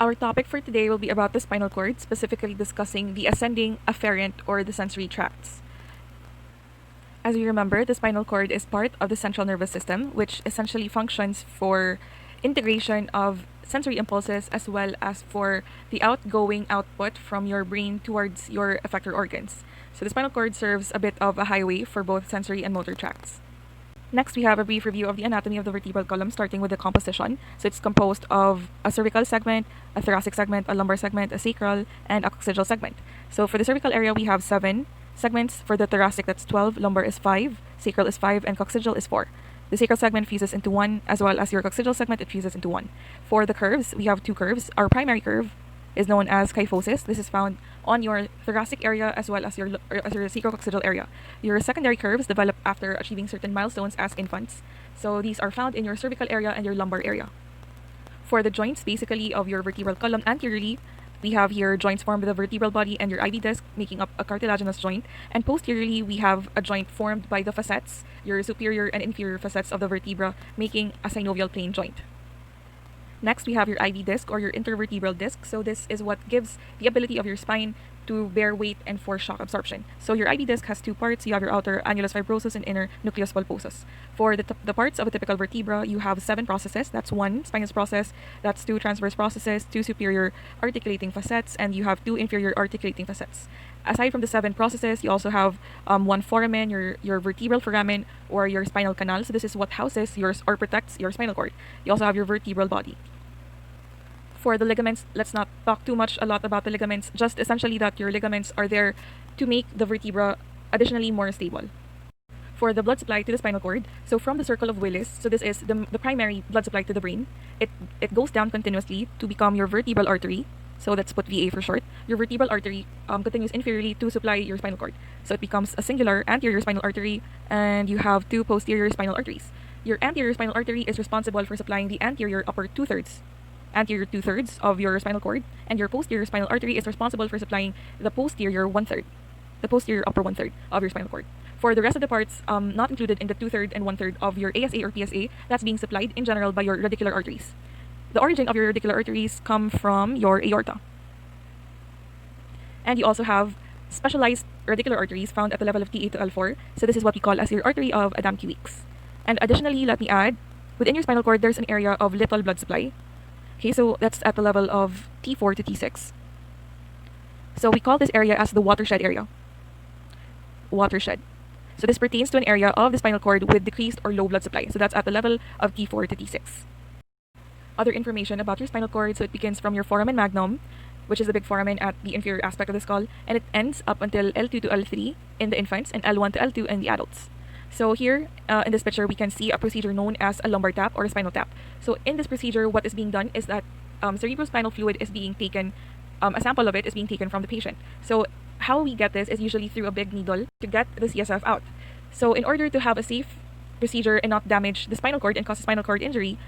Our topic for today will be about the spinal cord, specifically discussing the ascending, afferent, or the sensory tracts. As you remember, the spinal cord is part of the central nervous system, which essentially functions for integration of sensory impulses as well as for the outgoing output from your brain towards your effector organs. So the spinal cord serves a bit of a highway for both sensory and motor tracts. Next, we have a brief review of the anatomy of the vertebral column, starting with the composition. So it's composed of a cervical segment, a thoracic segment, a lumbar segment, a sacral, and a coccygeal segment. So for the cervical area, we have 7 segments. For the thoracic, that's 12, lumbar is 5, sacral is 5, and coccygeal is 4. The sacral segment fuses into 1, as well as your coccygeal segment, it fuses into 1. For the curves, we have 2 curves. Our primary curve is known as kyphosis. This is found on your thoracic area as well as your sacrococcygeal area. Your secondary curves develop after achieving certain milestones as infants. So these are found in your cervical area and your lumbar area. For the joints, basically, of your vertebral column anteriorly, we have here joints formed with the vertebral body and your IV disc, making up a cartilaginous joint. And posteriorly, we have a joint formed by the facets, your superior and inferior facets of the vertebra, making a synovial plane joint. Next, we have your IV disc or your intervertebral disc. So this is what gives the ability of your spine to bear weight and for shock absorption. So your IV disc has 2 parts. You have your outer annulus fibrosus and inner nucleus pulposus. For the parts of a typical vertebra, you have 7 processes. That's 1 spinous process, that's 2 transverse processes, 2 superior articulating facets, and you have 2 inferior articulating facets. Aside from the 7 processes, you also have 1 foramen, your vertebral foramen, or your spinal canal. So this is what houses or protects your spinal cord. You also have your vertebral body. For the ligaments, let's not talk a lot about the ligaments, just essentially that your ligaments are there to make the vertebra additionally more stable. For the blood supply to the spinal cord, so from the circle of Willis, so this is the primary blood supply to the brain, it goes down continuously to become your vertebral artery. So that's put VA for short. Your vertebral artery continues inferiorly to supply your spinal cord. So it becomes a singular anterior spinal artery, and you have 2 posterior spinal arteries. Your anterior spinal artery is responsible for supplying the anterior upper 2/3 of your spinal cord, and your posterior spinal artery is responsible for supplying the posterior 1/3, the posterior upper 1/3 of your spinal cord. For the rest of the parts not included in the 2/3 and 1/3 of your ASA or PSA, that's being supplied in general by your radicular arteries. The origin of your radicular arteries come from your aorta. And you also have specialized radicular arteries found at the level of T8 to L4. So this is what we call as your artery of Adam-Kiewicz. And additionally, let me add, within your spinal cord, there's an area of little blood supply. Okay, so that's at the level of T4 to T6. So we call this area as the watershed area. Watershed. So this pertains to an area of the spinal cord with decreased or low blood supply. So that's at the level of T4 to T6. Other information about your spinal cord, so it begins from your foramen magnum, which is the big foramen at the inferior aspect of the skull, and it ends up until L2 to L3 in the infants and L1 to L2 in the adults. So here in this picture, we can see a procedure known as a lumbar tap or a spinal tap. So in this procedure, what is being done is that cerebrospinal fluid is being taken, a sample of it is being taken from the patient. So how we get this is usually through a big needle to get the CSF out. So in order to have a safe procedure and not damage the spinal cord and cause a spinal cord injury,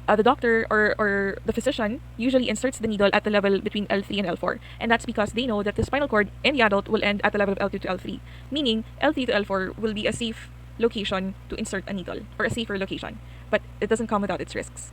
the doctor or the physician usually inserts the needle at the level between L3 and L4. And that's because they know that the spinal cord in the adult will end at the level of L2 to L3, meaning L3 to L4 will be a safe location to insert a needle, or a safer location, but it doesn't come without its risks.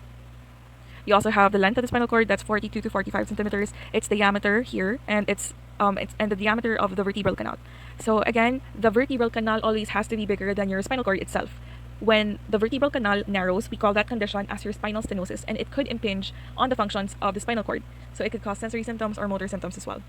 You also have the length of the spinal cord, that's 42 to 45 centimeters. Its diameter here, and it's the diameter of the vertebral canal. So again, the vertebral canal always has to be bigger than your spinal cord itself. When the vertebral canal narrows, we call that condition as your spinal stenosis, and it could impinge on the functions of the spinal cord. So it could cause sensory symptoms or motor symptoms as well.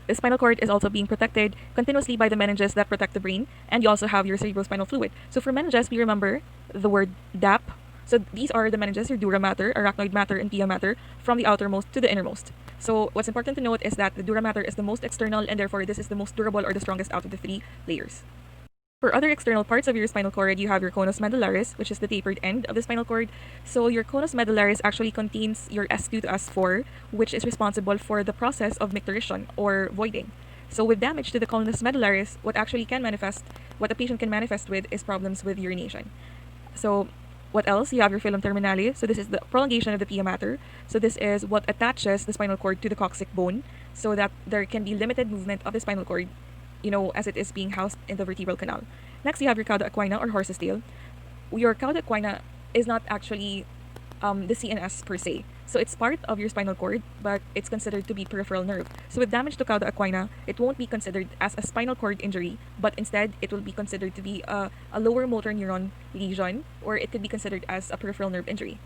The spinal cord is also being protected continuously by the meninges that protect the brain, and you also have your cerebrospinal fluid. So for meninges, we remember the word DAP. So these are the meninges, your dura mater, arachnoid mater, and pia mater, from the outermost to the innermost. So what's important to note is that the dura mater is the most external, and therefore this is the most durable or the strongest out of the 3 layers. For other external parts of your spinal cord, you have your conus medullaris, which is the tapered end of the spinal cord. So your conus medullaris actually contains your S2 to S4, which is responsible for the process of micturition or voiding. So with damage to the conus medullaris, what a patient can manifest with is problems with urination. So what else? You have your filum terminale. So this is the prolongation of the pia mater. So this is what attaches the spinal cord to the coccyx bone, so that there can be limited movement of the spinal cord, as it is being housed in the vertebral canal. Next, you have your cauda equina or horse's tail. Your cauda equina is not actually the CNS per se. So it's part of your spinal cord, but it's considered to be peripheral nerve. So with damage to cauda equina, it won't be considered as a spinal cord injury, but instead it will be considered to be a lower motor neuron lesion, or it could be considered as a peripheral nerve injury.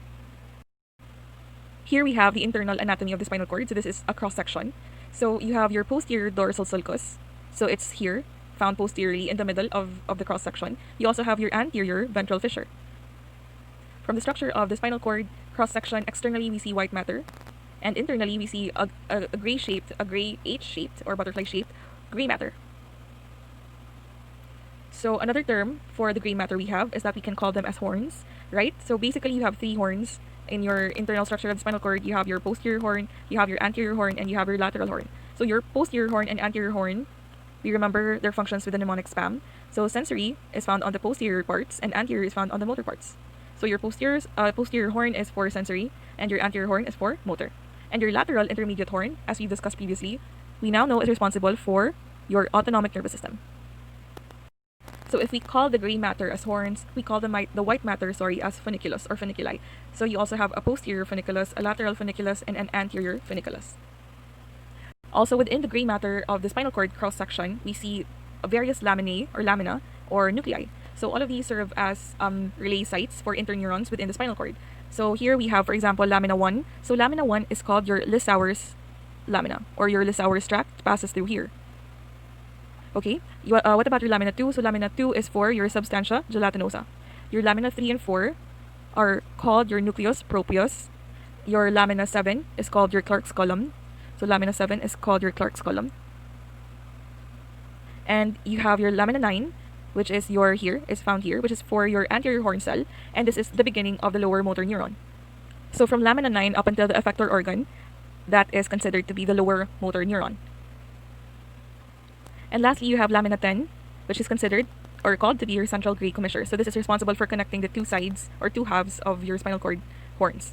Here we have the internal anatomy of the spinal cord. So this is a cross section. So you have your posterior dorsal sulcus. So it's here, found posteriorly in the middle of the cross section. You also have your anterior ventral fissure. From the structure of the spinal cord cross section, externally we see white matter, and internally we see a gray H-shaped or butterfly-shaped gray matter. So another term for the gray matter we have is that we can call them as horns, right? So basically you have three horns in your internal structure of the spinal cord. You have your posterior horn, you have your anterior horn, and you have your lateral horn. So your posterior horn and anterior horn, we remember their functions with the mnemonic SPAM. So sensory is found on the posterior parts, and anterior is found on the motor parts. So your posterior horn is for sensory, and your anterior horn is for motor. And your lateral intermediate horn, as we discussed previously, we now know is responsible for your autonomic nervous system. So if we call the gray matter as horns, we call the white matter, as funiculus or funiculi. So you also have a posterior funiculus, a lateral funiculus, and an anterior funiculus. Also within the gray matter of the spinal cord cross section, we see various lamina or nuclei. So all of these serve as relay sites for interneurons within the spinal cord. So here we have, for example, lamina 1. So lamina 1 is called your Lissauer's lamina, or your Lissauer's tract passes through here. Okay, what about your lamina 2? So lamina 2 is for your substantia gelatinosa. Your lamina 3 and 4 are called your nucleus proprius. Your lamina 7 is called your Clark's column. So lamina 7 is called your Clark's column. And you have your lamina 9, which is found here, which is for your anterior horn cell, and this is the beginning of the lower motor neuron. So from lamina 9 up until the effector organ, that is considered to be the lower motor neuron. And lastly, you have lamina 10, which is considered or called to be your central gray commissure. So this is responsible for connecting the two sides or two halves of your spinal cord horns.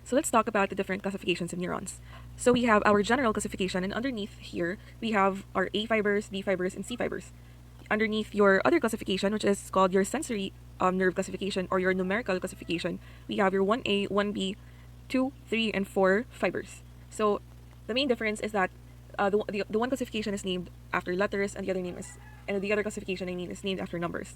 So let's talk about the different classifications of neurons. So we have our general classification, and underneath here, we have our A fibers, B fibers, and C fibers. Underneath your other classification, which is called your sensory nerve classification or your numerical classification, we have your 1A, 1B, 2, 3, and 4 fibers. So the main difference is that the one classification is named after letters, and the other classification is named after numbers.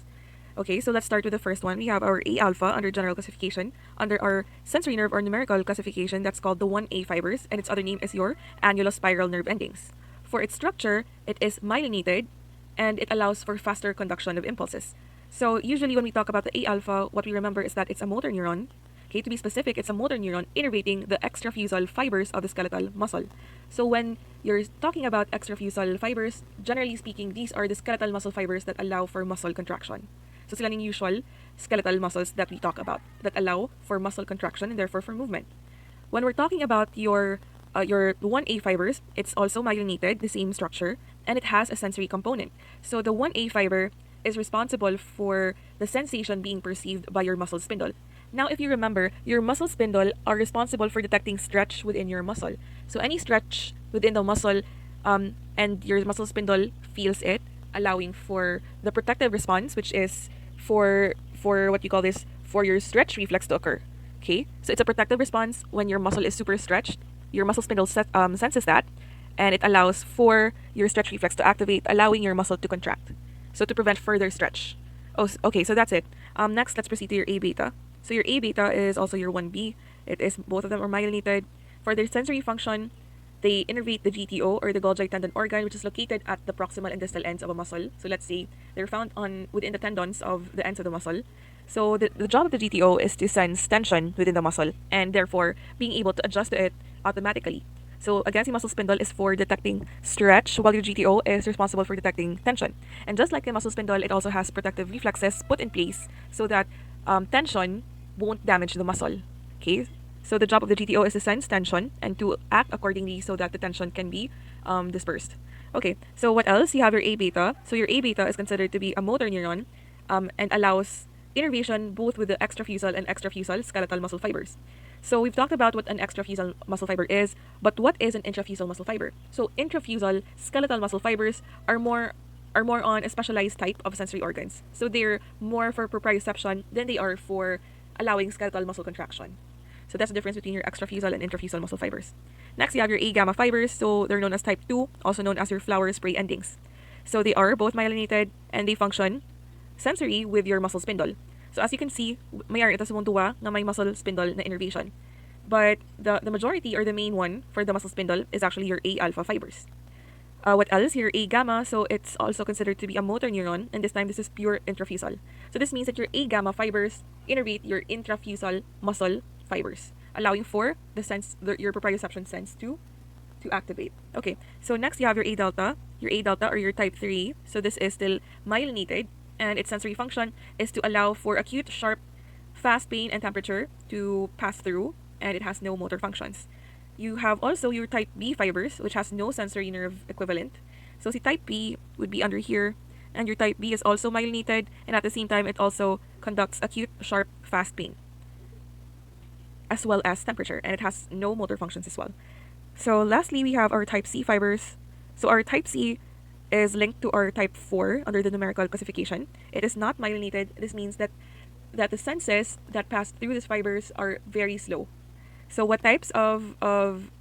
Okay, so let's start with the first one. We have our A alpha under general classification. Under our sensory nerve or numerical classification, that's called the 1A fibers, and its other name is your annulospiral nerve endings. For its structure, it is myelinated, and it allows for faster conduction of impulses. So usually when we talk about the A alpha, what we remember is that it's a motor neuron. Okay, to be specific, it's a motor neuron innervating the extrafusal fibers of the skeletal muscle. So when you're talking about extrafusal fibers, generally speaking, these are the skeletal muscle fibers that allow for muscle contraction. So sila yung usual skeletal muscles that we talk about that allow for muscle contraction and therefore for movement. When we're talking about your 1A fibers, it's also myelinated, the same structure, and it has a sensory component. So the 1A fiber is responsible for the sensation being perceived by your muscle spindle. Now, if you remember, your muscle spindle are responsible for detecting stretch within your muscle. So any stretch within the muscle, and your muscle spindle feels it, allowing for the protective response, which is for what you call this, for your stretch reflex to occur. Okay, so it's a protective response when your muscle is super stretched. Your muscle spindle senses that, and it allows for your stretch reflex to activate, allowing your muscle to contract. So to prevent further stretch. Oh, okay, so that's it. Next, let's proceed to your A beta. So your A beta is also your 1B. Both of them are myelinated. For their sensory function, they innervate the GTO or the Golgi tendon organ, which is located at the proximal and distal ends of a muscle. So let's say they're found within the tendons of the ends of the muscle. So the job of the GTO is to sense tension within the muscle and therefore being able to adjust to it automatically. So again, the muscle spindle is for detecting stretch, while your GTO is responsible for detecting tension. And just like the muscle spindle, it also has protective reflexes put in place so that tension won't damage the muscle. Okay, so the job of the GTO is to sense tension and to act accordingly so that the tension can be dispersed. Okay, so what else? You have your A beta. So your A beta is considered to be a motor neuron and allows innervation both with the extrafusal and extrafusal skeletal muscle fibers. So we've talked about what an extrafusal muscle fiber is, but what is an intrafusal muscle fiber? So intrafusal skeletal muscle fibers are more on a specialized type of sensory organs. So they're more for proprioception than they are for allowing skeletal muscle contraction. So that's the difference between your extrafusal and intrafusal muscle fibers. Next, you have your A gamma fibers. So they're known as type 2, also known as your flower spray endings. So they are both myelinated and they function sensory with your muscle spindle. So as you can see, mayroon ito sa mong na may muscle spindle na innervation. But the majority or the main one for the muscle spindle is actually your A alpha fibers. What else? Your A gamma, so it's also considered to be a motor neuron, and this time this is pure intrafusal. So this means that your A gamma fibers innervate your intrafusal muscle fibers, allowing for your proprioception sense to activate. Okay, so next you have your A delta or your type 3. So this is still myelinated, and its sensory function is to allow for acute, sharp, fast pain and temperature to pass through, and it has no motor functions. You have also your type B fibers, which has no sensory nerve equivalent. So si type B would be under here, and your type B is also myelinated, and at the same time it also conducts acute, sharp, fast pain, as well as temperature, and it has no motor functions as well. So lastly, we have our type C fibers. So our type C is linked to our type 4 under the numerical classification. It is not myelinated. This means that the senses that pass through these fibers are very slow. So what types of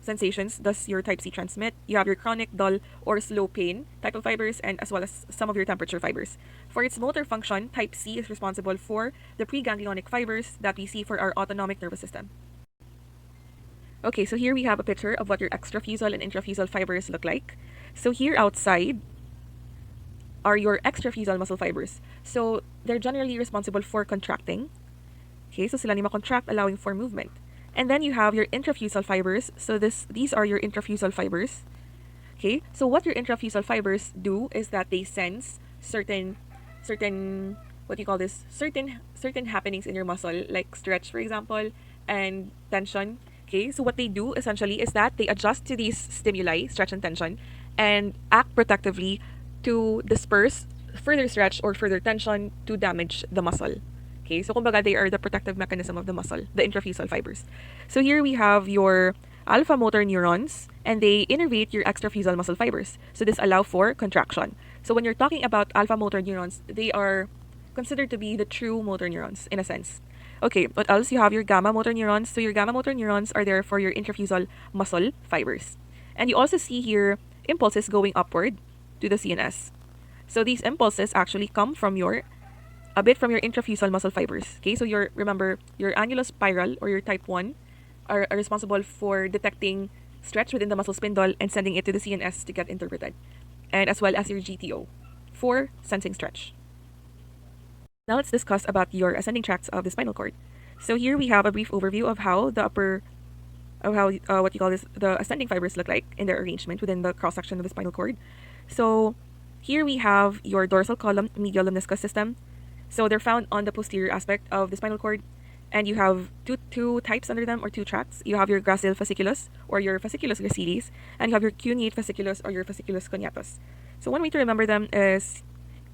sensations does your type C transmit? You have your chronic, dull, or slow pain type of fibers, and as well as some of your temperature fibers. For its motor function, type C is responsible for the preganglionic fibers that we see for our autonomic nervous system. Okay, so here we have a picture of what your extrafusal and intrafusal fibers look like. So here outside are your extrafusal muscle fibers. So they're generally responsible for contracting. Okay, so sila ni ma-contract, allowing for movement. And then you have your intrafusal fibers. So these are your intrafusal fibers. Okay, so what your intrafusal fibers do is that they sense certain what do you call this? Certain happenings in your muscle, like stretch, for example, and tension. Okay, so what they do essentially is that they adjust to these stimuli, stretch and tension, and act protectively to disperse further stretch or further tension to damage the muscle. Okay, so kumbaga they are the protective mechanism of the muscle, the intrafusal fibers. So here we have your alpha motor neurons, and they innervate your extrafusal muscle fibers. So this allow for contraction. So when you're talking about alpha motor neurons, they are considered to be the true motor neurons in a sense. Okay, what else? You have your gamma motor neurons. So your gamma motor neurons are there for your intrafusal muscle fibers. And you also see here impulses going upward to the CNS. So these impulses actually come from a bit from your intrafusal muscle fibers. Okay, so remember, your annulospiral or your type 1 are responsible for detecting stretch within the muscle spindle and sending it to the CNS to get interpreted. And as well as your GTO for sensing stretch. Now let's discuss about your ascending tracts of the spinal cord. So here we have a brief overview of how the ascending fibers look like in their arrangement within the cross section of the spinal cord. So here we have your dorsal column medial lemniscus system. So they're found on the posterior aspect of the spinal cord, and you have two types under them, or two tracts. You have your gracile fasciculus or your fasciculus gracilis, and you have your cuneate fasciculus or your fasciculus coniatus. So one way to remember them is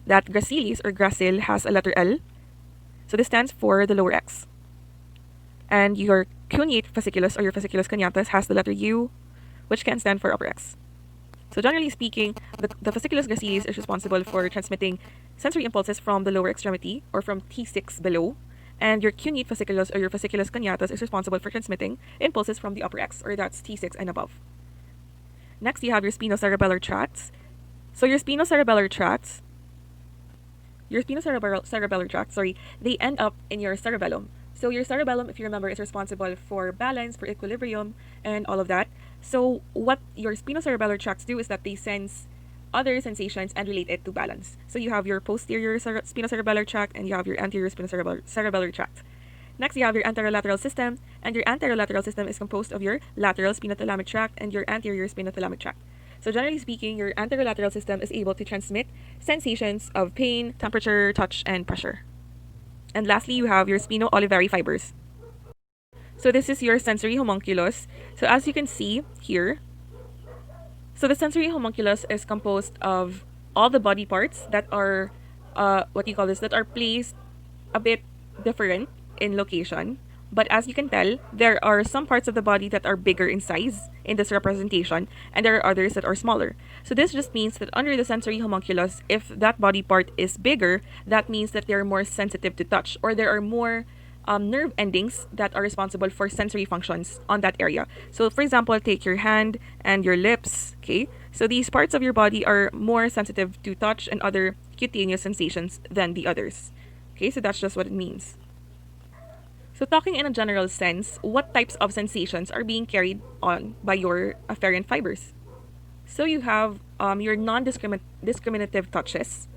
that gracilis or gracile has a letter L. So this stands for the lower X. And your cuneate fasciculus or your fasciculus coniatus has the letter U, which can stand for upper X. So generally speaking, the fasciculus gracilis is responsible for transmitting sensory impulses from the lower extremity or from T6 below, and your cuneate fasciculus or your fasciculus coniatus is responsible for transmitting impulses from the upper X, or that's T6 and above. Next, you have your spinocerebellar tracts. So your spinocerebellar tracts, they end up in your cerebellum. So your cerebellum, if you remember, is responsible for balance, for equilibrium, and all of that. So what your spinocerebellar tracts do is that they sense other sensations and relate it to balance. So you have your posterior spinocerebellar tract and you have your anterior spinocerebellar tract. Next, you have your anterolateral system, and your anterolateral system is composed of your lateral spinothalamic tract and your anterior spinothalamic tract. So generally speaking, your anterolateral system is able to transmit sensations of pain, temperature, touch, and pressure. And lastly, you have your spino-olivary fibers. So this is your sensory homunculus. So as you can see here, so the sensory homunculus is composed of all the body parts that are, that are placed a bit different in location. But as you can tell, there are some parts of the body that are bigger in size in this representation, and there are others that are smaller. So this just means that under the sensory homunculus, if that body part is bigger, that means that they're more sensitive to touch, or there are more nerve endings that are responsible for sensory functions on that area. So, for example, take your hand and your lips. Okay, so these parts of your body are more sensitive to touch and other cutaneous sensations than the others. Okay, so that's just what it means. So, talking in a general sense, what types of sensations are being carried on by your afferent fibers? So, you have your non-discriminative touches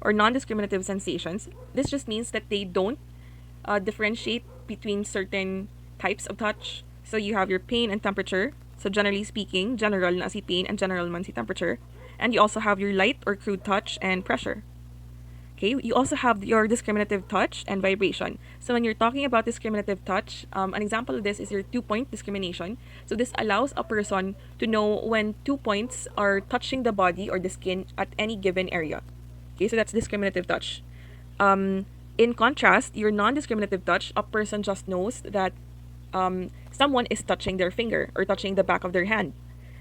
or non-discriminative sensations. This just means that they don't differentiate between certain types of touch. So, you have your pain and temperature. So, generally speaking, general na si pain and general man si temperature. And you also have your light or crude touch and pressure. Okay, you also have your discriminative touch and vibration. So when you're talking about discriminative touch, an example of this is your 2-point discrimination. So this allows a person to know when 2 points are touching the body or the skin at any given area. Okay, so that's discriminative touch. In contrast, your non-discriminative touch, a person just knows that someone is touching their finger or touching the back of their hand.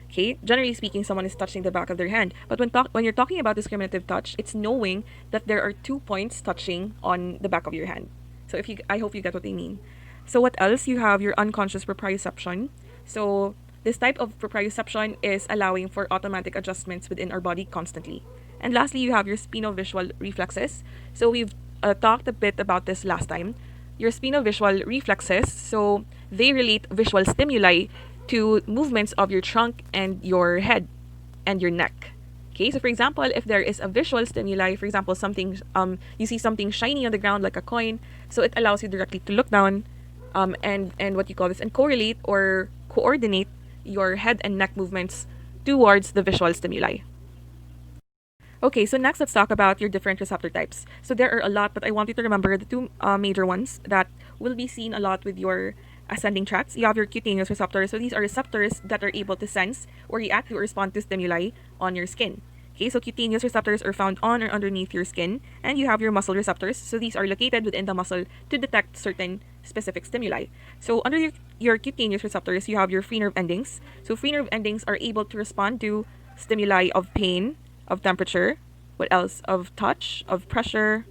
Okay, generally speaking, someone is touching the back of their hand. But when you're talking about discriminative touch, it's knowing that there are 2 points touching on the back of your hand. So I hope you get what I mean. So what else? You have your unconscious proprioception. So this type of proprioception is allowing for automatic adjustments within our body constantly. And lastly, you have your spino-visual reflexes. So we've talked a bit about this last time. Your spino-visual reflexes, so they relate visual stimuli to movements of your trunk and your head and your neck. Okay, so for example, if there is a visual stimuli, for example, something you see something shiny on the ground like a coin, so it allows you directly to look down and what you call this and correlate or coordinate your head and neck movements towards the visual stimuli. Okay, so next let's talk about your different receptor types. So there are a lot, but I want you to remember the two major ones that will be seen a lot with your ascending tracts. You have your cutaneous receptors. So these are receptors that are able to sense or react to or respond to stimuli on your skin. Okay, so cutaneous receptors are found on or underneath your skin. And you have your muscle receptors. So these are located within the muscle to detect certain specific stimuli. So under your cutaneous receptors, you have your free nerve endings. So free nerve endings are able to respond to stimuli of pain, of temperature, what else? Of touch, of pressure,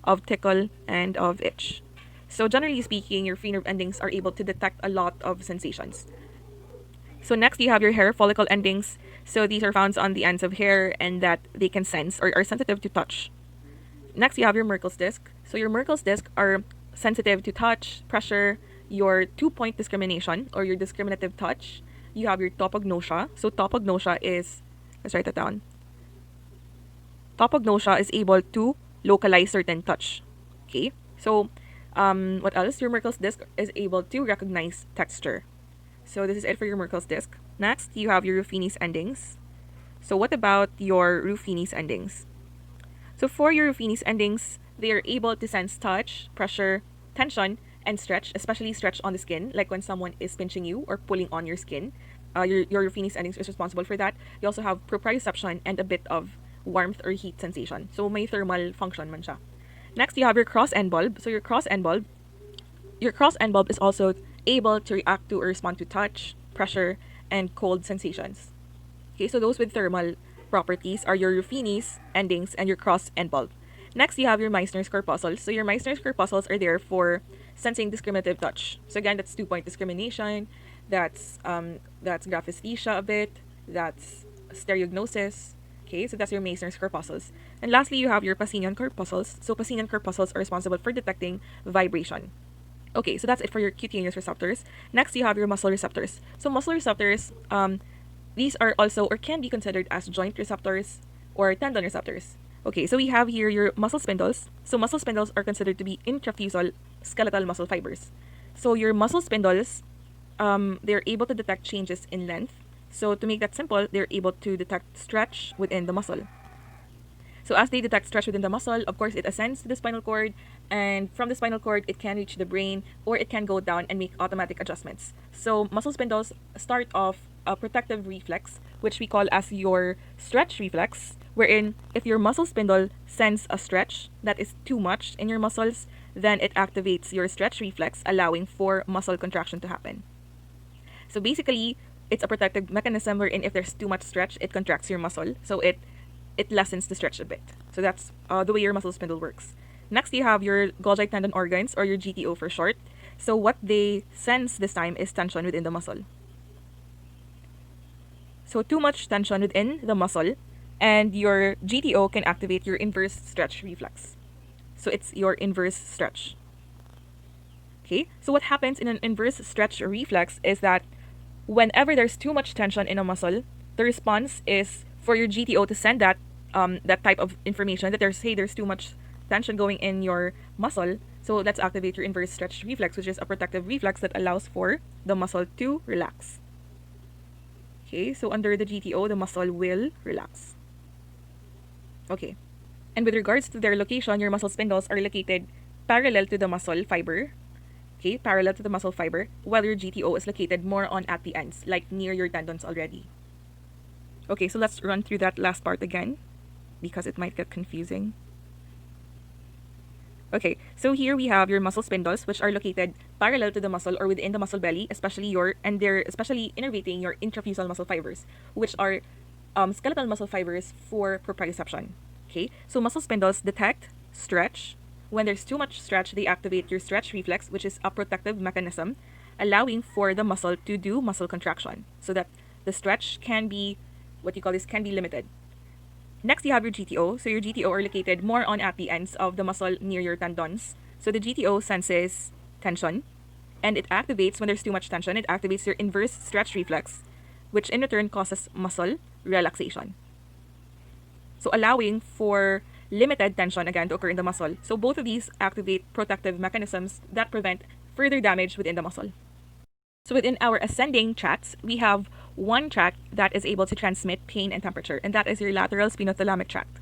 of tickle, and of itch. So generally speaking, your free nerve endings are able to detect a lot of sensations. So next you have your hair follicle endings. So these are found on the ends of hair and that they can sense or are sensitive to touch. Next you have your Merkel's disc. So your Merkel's disc are sensitive to touch, pressure, your 2-point discrimination or your discriminative touch. You have your topognosia. So topognosia is, let's write that down. Topognosia is able to localize certain touch. Okay, so what else? Your Merkel's disc is able to recognize texture. So this is it for your Merkel's disc. Next, you have your Ruffini's endings. So what about your Ruffini's endings? So for your Ruffini's endings, they are able to sense touch, pressure, tension, and stretch, especially stretch on the skin, like when someone is pinching you or pulling on your skin. Your Ruffini's endings is responsible for that. You also have proprioception and a bit of warmth or heat sensation. So may thermal function man siya. Next, you have your cross end bulb. So your cross end bulb is also able to react to or respond to touch, pressure, and cold sensations. Okay, so those with thermal properties are your Ruffini's endings and your cross end bulb. Next, you have your Meissner's corpuscles. So your Meissner's corpuscles are there for sensing discriminative touch. So again, that's 2-point discrimination. That's graphesthesia a bit. That's stereognosis. Okay, so that's your Meissner's corpuscles. And lastly, you have your Pacinian corpuscles. So Pacinian corpuscles are responsible for detecting vibration. Okay, so that's it for your cutaneous receptors. Next, you have your muscle receptors. So muscle receptors, these are also or can be considered as joint receptors or tendon receptors. Okay, so we have here your muscle spindles. So muscle spindles are considered to be intrafusal skeletal muscle fibers. So your muscle spindles, they're able to detect changes in length. So to make that simple, they're able to detect stretch within the muscle. So as they detect stretch within the muscle, of course, it ascends to the spinal cord, and from the spinal cord, it can reach the brain, or it can go down and make automatic adjustments. So muscle spindles start off a protective reflex, which we call as your stretch reflex, wherein if your muscle spindle sends a stretch that is too much in your muscles, then it activates your stretch reflex, allowing for muscle contraction to happen. So basically, it's a protective mechanism wherein if there's too much stretch, it contracts your muscle. So it lessens the stretch a bit. So that's the way your muscle spindle works. Next, you have your Golgi tendon organs, or your GTO for short. So what they sense this time is tension within the muscle. So too much tension within the muscle, and your GTO can activate your inverse stretch reflex. So it's your inverse stretch. Okay, so what happens in an inverse stretch reflex is that whenever there's too much tension in a muscle, the response is for your GTO to send that type of information that there's too much tension going in your muscle. So let's activate your inverse stretch reflex, which is a protective reflex that allows for the muscle to relax. Okay, so under the GTO, the muscle will relax. Okay, and with regards to their location, your muscle spindles are located parallel to the muscle fiber. Okay, parallel to the muscle fiber, while your GTO is located more on at the ends, like near your tendons already. Okay, so let's run through that last part again, because it might get confusing. Okay, so here we have your muscle spindles, which are located parallel to the muscle or within the muscle belly, and they're especially innervating your intrafusal muscle fibers, which are skeletal muscle fibers for proprioception. Okay, so muscle spindles detect stretch. When there's too much stretch, they activate your stretch reflex, which is a protective mechanism, allowing for the muscle to do muscle contraction, so that the stretch can be, can be limited. Next, you have your GTO. So your GTO are located more on at the ends of the muscle near your tendons. So the GTO senses tension, and it activates, when there's too much tension, it activates your inverse stretch reflex, which in return causes muscle relaxation. So allowing for limited tension again to occur in the muscle. So both of these activate protective mechanisms that prevent further damage within the muscle. So within our ascending tracts, we have one tract that is able to transmit pain and temperature, and that is your lateral spinothalamic tract.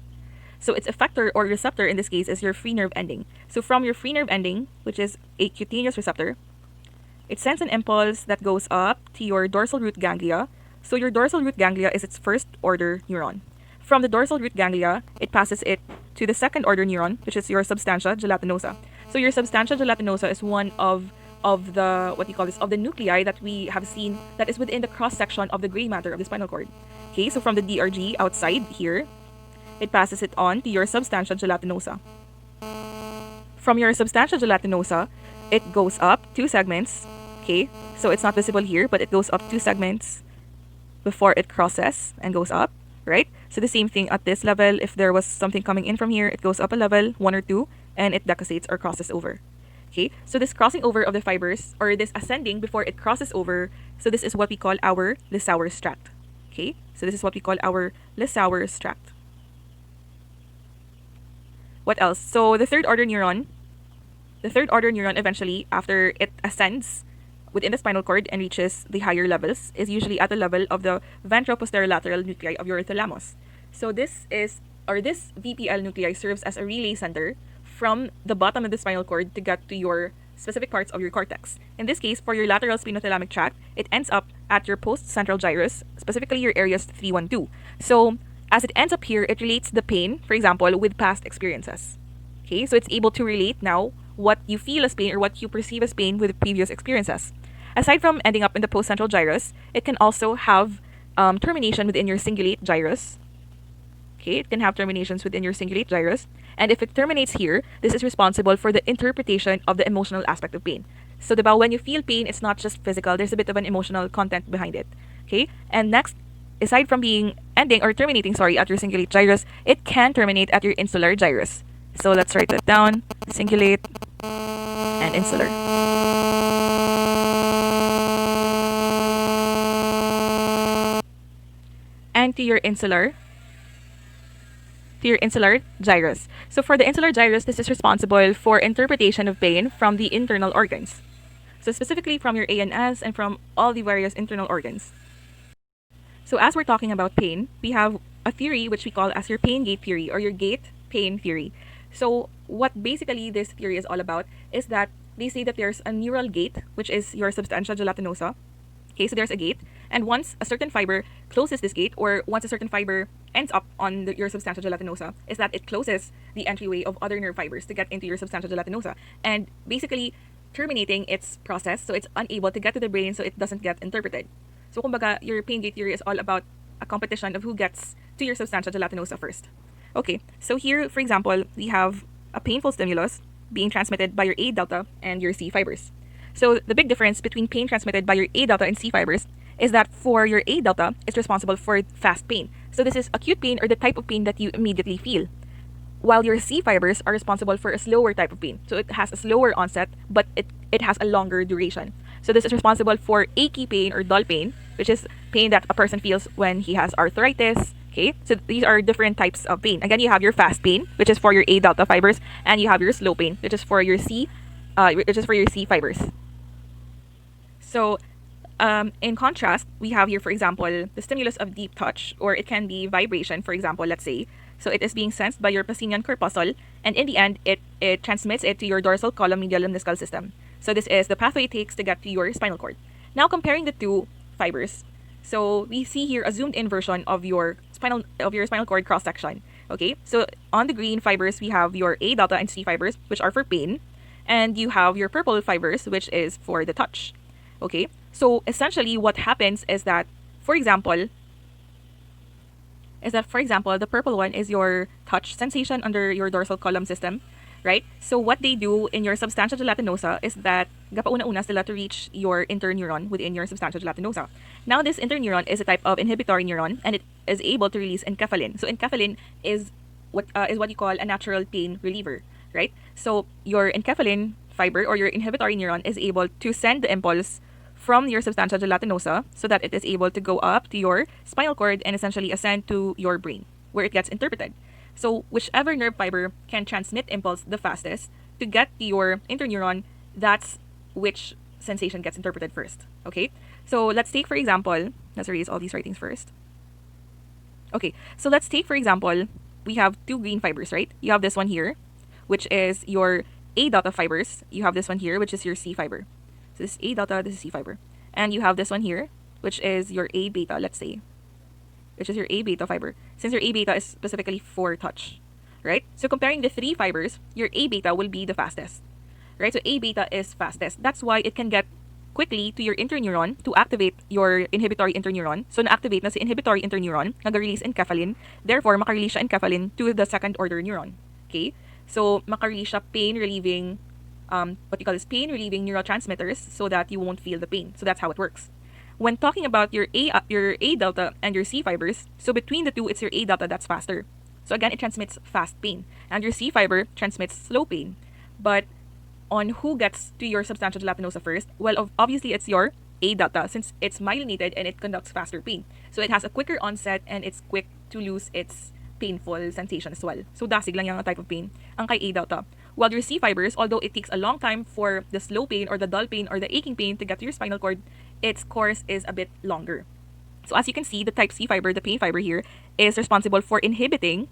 So its effector or receptor in this case is your free nerve ending. So from your free nerve ending, which is a cutaneous receptor, it sends an impulse that goes up to your dorsal root ganglia. So your dorsal root ganglia is its first order neuron. From the dorsal root ganglia, it passes it to the second order neuron, which is your substantia gelatinosa. So your substantia gelatinosa is one of the nuclei that we have seen that is within the cross section of the gray matter of the spinal cord. Okay, so from the DRG outside here, it passes it on to your substantia gelatinosa. From your substantia gelatinosa, it goes up 2 segments. Okay, so it's not visible here, but it goes up 2 segments before it crosses and goes up, right? So the same thing at this level. If there was something coming in from here, it goes up a level, 1 or 2, and it decussates or crosses over. Okay, so this crossing over of the fibers, or this ascending before it crosses over, so this is what we call our Lissauer tract. Okay, so this is what we call our Lissauer tract. What else? So the third order neuron eventually, after it ascends within the spinal cord and reaches the higher levels, is usually at the level of the ventroposterolateral nuclei of your thalamus. So this VPL nuclei serves as a relay center from the bottom of the spinal cord to get to your specific parts of your cortex. In this case, for your lateral spinothalamic tract, it ends up at your post-central gyrus, specifically your areas 312. So as it ends up here, it relates the pain, for example, with past experiences. Okay, so it's able to relate now what you feel as pain or what you perceive as pain with previous experiences. Aside from ending up in the post-central gyrus, it can also have termination within your cingulate gyrus. Okay, it can have terminations within your cingulate gyrus. And if it terminates here, this is responsible for the interpretation of the emotional aspect of pain. So when you feel pain, it's not just physical, there's a bit of an emotional content behind it. Okay, and next, aside from terminating at your cingulate gyrus, it can terminate at your insular gyrus. So let's write that down, cingulate and insular. And to your insular gyrus. So for the insular gyrus, this is responsible for interpretation of pain from the internal organs. So specifically from your ANS and from all the various internal organs. So as we're talking about pain, we have a theory which we call as your pain gate theory or your gate pain theory. So what basically this theory is all about is that they say that there's a neural gate, which is your substantia gelatinosa. Okay, so there's a gate, and once a certain fiber closes this gate, or once a certain fiber ends up on your substantia gelatinosa, is that it closes the entryway of other nerve fibers to get into your substantia gelatinosa, and basically terminating its process, so it's unable to get to the brain, so it doesn't get interpreted. So kumbaga, your pain gate theory is all about a competition of who gets to your substantia gelatinosa first. Okay, so here, for example, we have a painful stimulus being transmitted by your A delta and your C fibers. So the big difference between pain transmitted by your A delta and C fibers is that for your A delta, it's responsible for fast pain. So this is acute pain or the type of pain that you immediately feel. While your C fibers are responsible for a slower type of pain. So it has a slower onset, but it has a longer duration. So this is responsible for achy pain or dull pain, which is pain that a person feels when he has arthritis. Okay, so these are different types of pain. Again, you have your fast pain, which is for your A delta fibers, and you have your slow pain, which is for your C fibers. So, in contrast, we have here, for example, the stimulus of deep touch, or it can be vibration, for example, let's say. So it is being sensed by your Pacinian corpuscle, and in the end, it transmits it to your dorsal column medial lemniscal system. So this is the pathway it takes to get to your spinal cord. Now, comparing the two fibers, so we see here a zoomed-in version of your spinal cord cross section. Okay, so on the green fibers, we have your A delta and C fibers, which are for pain, and you have your purple fibers, which is for the touch. Okay, so essentially what happens is that, for example, the purple one is your touch sensation under your dorsal column system, right? So what they do in your substantia gelatinosa is that gapauna-una sila to reach your interneuron within your substantia gelatinosa. Now this interneuron is a type of inhibitory neuron, and it is able to release enkephalin. So enkephalin is what you call a natural pain reliever, right? So your enkephalin fiber or your inhibitory neuron is able to send the impulse from your substantia gelatinosa so that it is able to go up to your spinal cord and essentially ascend to your brain, where it gets interpreted. So whichever nerve fiber can transmit impulse the fastest to get to your interneuron, that's which sensation gets interpreted first. Okay? So let's take, for example, let's erase all these writings first. Okay, so let's take, for example, we have two green fibers, right? You have this one here, which is your A delta fibers. You have this one here, which is your C fiber. So this is A delta, this is C fiber. And you have this one here, which is your A beta, let's say, which is your A beta fiber, since your A beta is specifically for touch, right? So comparing the three fibers, your A beta will be the fastest, right? So A beta is fastest. That's why it can get quickly to your interneuron to activate your inhibitory interneuron. So na-activate na si inhibitory interneuron, nag-release enkephalin, therefore makarelease siya enkephalin to the second order neuron. Okay? So makarelease siya pain-relieving pain-relieving neurotransmitters so that you won't feel the pain. So that's how it works. When talking about your A delta and your C fibers, so between the two, it's your A delta that's faster. So again, it transmits fast pain, and your C fiber transmits slow pain. But on who gets to your substantia gelatinosa first, well, obviously it's your A delta, since it's myelinated and it conducts faster pain. So it has a quicker onset and it's quick to lose its painful sensation as well. So dasig lang yung type of pain ang kay A delta. While your C fibers, although it takes a long time for the slow pain or the dull pain or the aching pain to get to your spinal cord, its course is a bit longer. So as you can see, the type C fiber, the pain fiber here, is responsible for inhibiting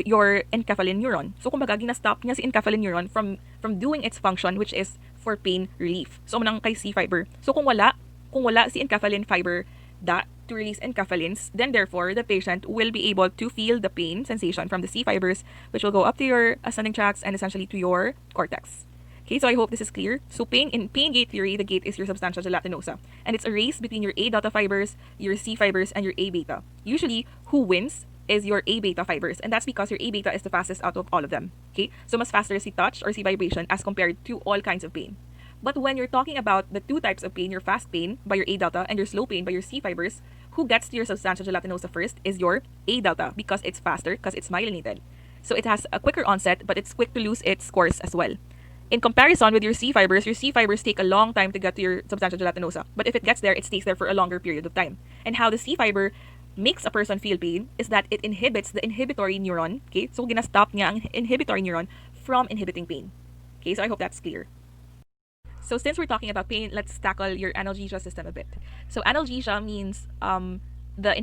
your enkephalin neuron. So kumbaga, gina-stop niya si enkephalin neuron from doing its function, which is for pain relief. So manang kay C fiber. So kung wala si enkephalin fiber to release enkephalins, then therefore the patient will be able to feel the pain sensation from the C fibers, which will go up to your ascending tracts and essentially to your cortex. Okay, so I hope this is clear. So pain gate theory, the gate is your substantia gelatinosa, and it's a race between your A delta fibers, your C fibers, and your A beta. Usually, who wins is your A beta fibers, and that's because your A beta is the fastest out of all of them. Okay, so mas faster si touch or si vibration as compared to all kinds of pain. But when you're talking about the two types of pain, your fast pain by your A delta and your slow pain by your C fibers, who gets to your substantia gelatinosa first is your A delta because it's faster, because it's myelinated. So it has a quicker onset, but it's quick to lose its course as well. In comparison with your C fibers take a long time to get to your substantia gelatinosa. But if it gets there, it stays there for a longer period of time. And how the C fiber makes a person feel pain is that it inhibits the inhibitory neuron. Okay, so gina-stop niya ang inhibitory neuron from inhibiting pain. Okay, so I hope that's clear. So since we're talking about pain, let's tackle your analgesia system a bit. So analgesia means the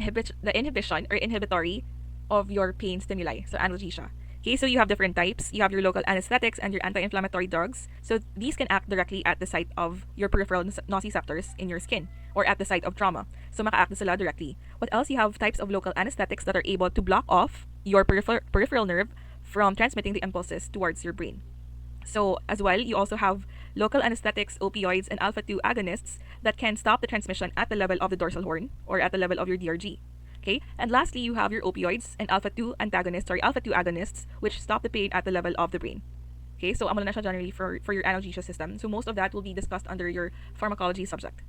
inhibition or inhibitory of your pain stimuli. So analgesia. Okay, so you have different types. You have your local anesthetics and your anti-inflammatory drugs. So these can act directly at the site of your peripheral nociceptors in your skin or at the site of trauma. So maka-act sila directly. What else? You have types of local anesthetics that are able to block off your peripheral nerve from transmitting the impulses towards your brain. So as well, you also have local anesthetics, opioids, and alpha-2 agonists that can stop the transmission at the level of the dorsal horn or at the level of your DRG. Okay? And lastly, you have your opioids and alpha-2 agonists, which stop the pain at the level of the brain. Okay, so amo na siya generally for your analgesia system. So most of that will be discussed under your pharmacology subject.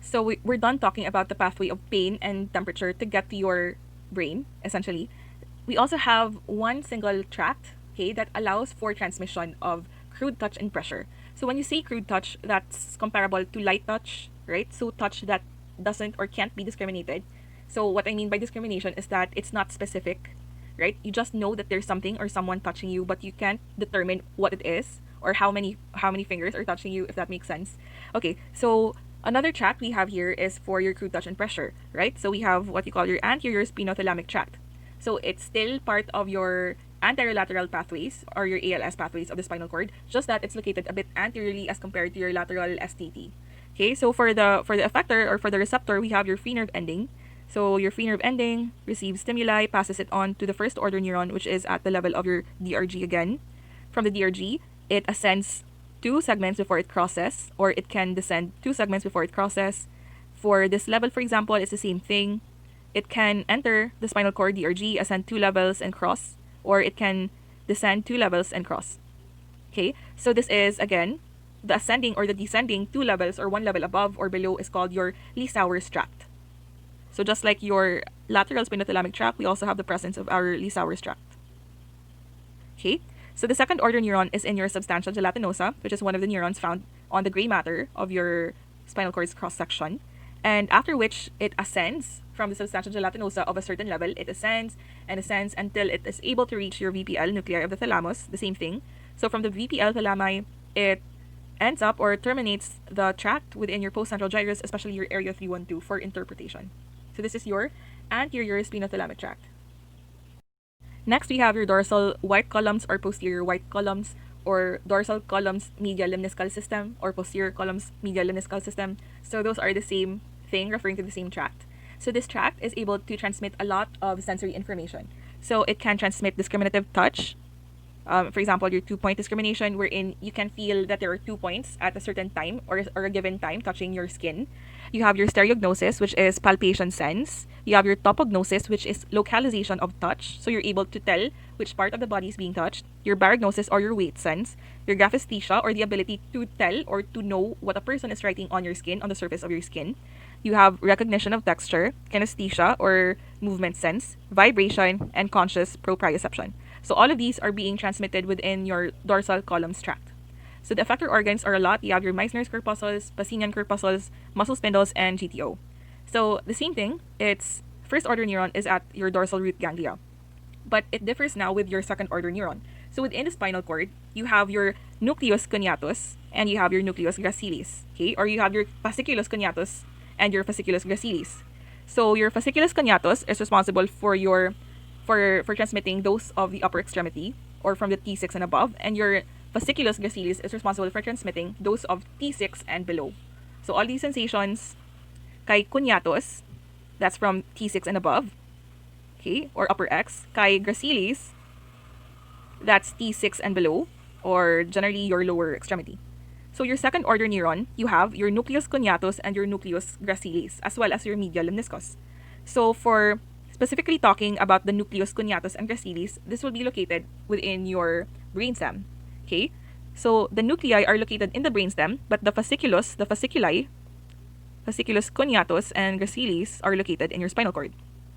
So we're done talking about the pathway of pain and temperature to get to your brain, essentially. We also have one single tract, okay, that allows for transmission of crude touch and pressure. So when you say crude touch, that's comparable to light touch, right? So touch that doesn't or can't be discriminated. So what I mean by discrimination is that it's not specific, right? You just know that there's something or someone touching you, but you can't determine what it is or how many fingers are touching you, if that makes sense. Okay, so another tract we have here is for your crude touch and pressure, right? So we have what you call your anterior spinothalamic tract. So it's still part of your anterolateral pathways or your ALS pathways of the spinal cord, just that it's located a bit anteriorly as compared to your lateral STT. Okay, so for the effector or for the receptor, we have your free nerve ending. So your free nerve ending receives stimuli, passes it on to the first order neuron, which is at the level of your DRG again. From the DRG, it ascends 2 segments before it crosses, or it can descend 2 segments before it crosses. For this level, for example, it's the same thing. It can enter the spinal cord DRG, ascend 2 levels and cross, or it can descend 2 levels and cross. Okay, so this is again the ascending or the descending 2 levels or 1 level above or below is called your Lissauer's tract. So just like your lateral spinothalamic tract, we also have the presence of our Lissauer's tract. Okay, so the second order neuron is in your substantia gelatinosa, which is one of the neurons found on the gray matter of your spinal cord's cross section. And after which it ascends from the substantia gelatinosa of a certain level, it ascends and ascends until it is able to reach your VPL nuclei of the thalamus, the same thing. So from the VPL thalami, it ends up or terminates the tract within your postcentral gyrus, especially your area 312 for interpretation. So this is your anterior spinothalamic tract. Next, we have your dorsal white columns or posterior white columns, or dorsal columns medial lemniscal system, or posterior columns medial lemniscal system. So those are the same thing, referring to the same tract. So this tract is able to transmit a lot of sensory information. So it can transmit discriminative touch. For example, your 2-point discrimination, wherein you can feel that there are 2 points at a certain time or a given time touching your skin. You have your stereognosis, which is palpation sense. You have your topognosis, which is localization of touch. So you're able to tell which part of the body is being touched. Your barognosis or your weight sense. Your graphesthesia or the ability to tell or to know what a person is writing on your skin, on the surface of your skin. You have recognition of texture, kinesthesia or movement sense, vibration, and conscious proprioception. So all of these are being transmitted within your dorsal columns tract. So the effector organs are a lot. You have your Meissner's corpuscles, Pacinian corpuscles, muscle spindles, and GTO. So the same thing, its first order neuron is at your dorsal root ganglia. But it differs now with your second order neuron. So within the spinal cord, you have your nucleus cuneatus and you have your nucleus gracilis. Okay? Or you have your fasciculus cuneatus and your fasciculus gracilis. So your fasciculus cuneatus is responsible for your for transmitting those of the upper extremity or from the T6 and above, and your fasciculus gracilis is responsible for transmitting those of T6 and below. So all these sensations kay cuneatus, that's from T6 and above, okay, or upper X. Kay gracilis, that's T6 and below, or generally your lower extremity. So your second order neuron, you have your nucleus cuneatus and your nucleus gracilis, as well as your medial lemniscus. So for specifically talking about the nucleus cuneatus and gracilis, this will be located within your brainstem. Okay? So the nuclei are located in the brainstem, but the fasciculi, fasciculus cuneatus and gracilis are located in your spinal cord.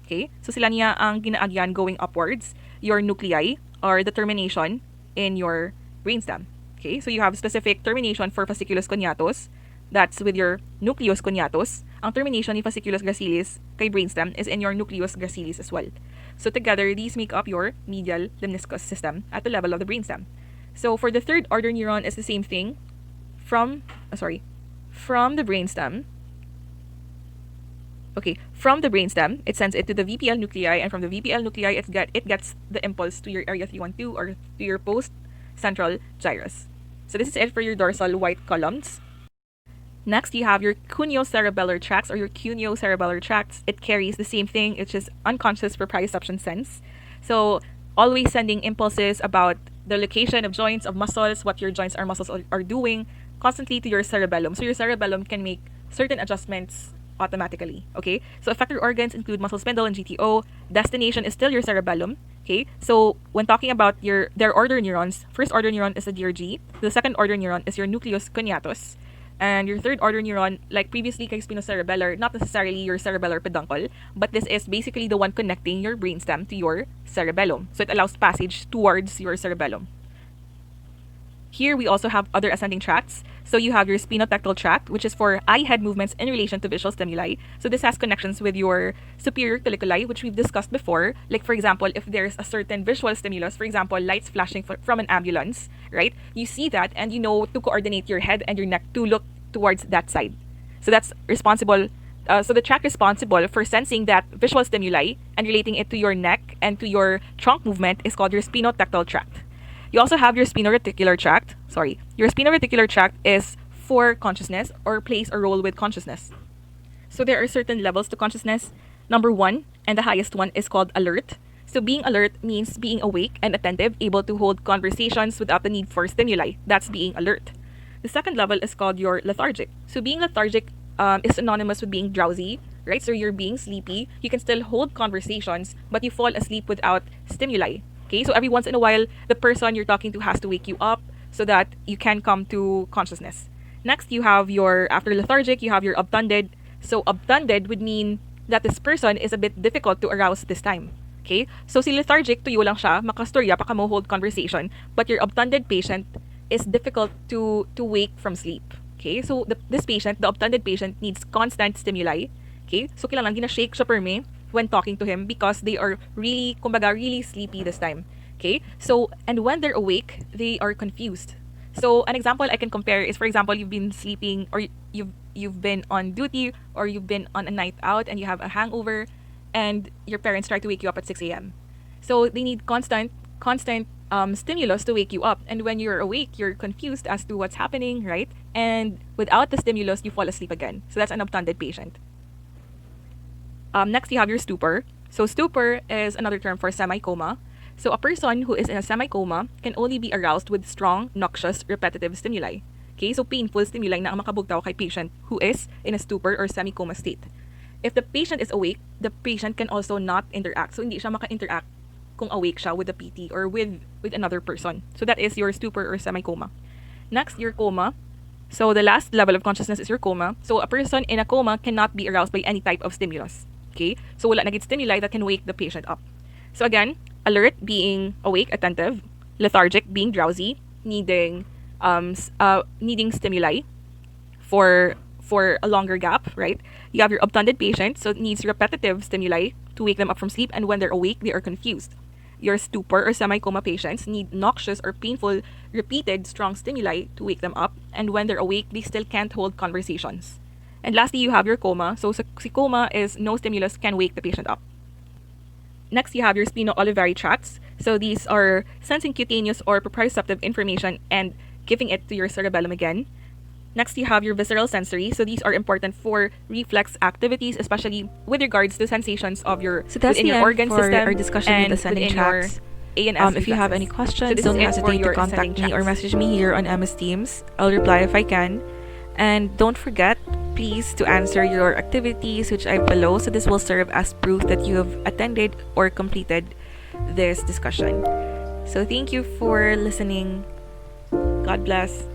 Okay? So sila niya ang ginaagyan going upwards. Your nuclei are the termination in your brainstem. Okay? So you have specific termination for fasciculus cuneatus. That's with your nucleus cuneatus. Ang termination ni fasciculus gracilis kay brainstem is in your nucleus gracilis as well. So together, these make up your medial lemniscus system at the level of the brainstem. So for the third order neuron, is the same thing. From the brainstem. Okay, from the brainstem, it sends it to the VPL nuclei, and from the VPL nuclei, it gets the impulse to your area 312 or to your post-central gyrus. So this is it for your dorsal white columns. Next, you have your cuneo-cerebellar tracts or your cuneo-cerebellar tracts. It carries the same thing, it's just unconscious proprioception sense. So always sending impulses about the location of joints, of muscles, what your muscles are doing constantly to your cerebellum. So your cerebellum can make certain adjustments automatically. Okay, so effector organs include muscle spindle and GTO. Destination is still your cerebellum. Okay, so when talking about their order neurons, first order neuron is the DRG. The second order neuron is your nucleus cuneatus. And your third order neuron, like previously kay spinocerebellar, not necessarily your cerebellar peduncle, but this is basically the one connecting your brainstem to your cerebellum. So it allows passage towards your cerebellum. Here we also have other ascending tracts. So you have your spinotectal tract, which is for eye-head movements in relation to visual stimuli. So this has connections with your superior colliculi, which we've discussed before. Like for example, if there's a certain visual stimulus, for example, lights flashing from an ambulance, right? You see that and you know to coordinate your head and your neck to look towards that side. So that's responsible. So the tract responsible for sensing that visual stimuli and relating it to your neck and to your trunk movement is called your spinotectal tract. You also have your sphinoreticular tract. Your sphinoreticular tract is for consciousness or plays a role with consciousness. So there are certain levels to consciousness. Number 1, and the highest one, is called alert. So being alert means being awake and attentive, able to hold conversations without the need for stimuli. That's being alert. The second level is called your lethargic. So being lethargic is synonymous with being drowsy, right? So you're being sleepy. You can still hold conversations, but you fall asleep without stimuli. Okay, so every once in a while, the person you're talking to has to wake you up so that you can come to consciousness. Next, you have after lethargic, you have your obtunded. So obtunded would mean that this person is a bit difficult to arouse this time. Okay, so si lethargic, tuyo lang siya, makastorya, pa ka mo hold conversation, but your obtunded patient is difficult to wake from sleep. Okay, so this patient, the obtunded patient, needs constant stimuli. Okay, so kailangan gina-shake siya perme when talking to him because they are really, kumbaga, really sleepy this time. Okay, so, and when they're awake, they are confused. So an example I can compare is, for example, you've been sleeping, or you've been on duty, or you've been on a night out and you have a hangover, and your parents try to wake you up at 6 a.m. So they need constant stimulus to wake you up. And when you're awake, you're confused as to what's happening, right? And without the stimulus, you fall asleep again. So that's an obtunded patient. Next, you have your stupor. So stupor is another term for semi-coma. So a person who is in a semi-coma can only be aroused with strong, noxious, repetitive stimuli. Okay, so painful stimuli na ang makabugtaw kay patient who is in a stupor or semi-coma state. If the patient is awake, the patient can also not interact. So hindi siya maka-interact kung awake siya with the PT or with another person. So that is your stupor or semi-coma. Next, your coma. So the last level of consciousness is your coma. So a person in a coma cannot be aroused by any type of stimulus. Okay? So wala naging stimuli that can wake the patient up. So again, alert, being awake, attentive. Lethargic, being drowsy, needing stimuli for a longer gap, right? You have your obtunded patient, so it needs repetitive stimuli to wake them up from sleep, and when they're awake, they are confused. Your stupor or semi-coma patients need noxious or painful, repeated, strong stimuli to wake them up, and when they're awake, they still can't hold conversations. And lastly, you have your coma. So coma is no stimulus can wake the patient up. Next, you have your spheno-olivary tracts. So these are sensing cutaneous or proprioceptive information and giving it to your cerebellum again. Next, you have your visceral sensory. So these are important for reflex activities, especially with regards to sensations of within your organ system our discussion and with Ascending within your Tracts. ANS If you have reflexes. any questions, this don't is it for hesitate your to contact Ascending me or Tracts. message me here on MS Teams. I'll reply if I can. And don't forget, please, to answer your activities which I below, so this will serve as proof that you have attended or completed this discussion. So thank you for listening. God bless.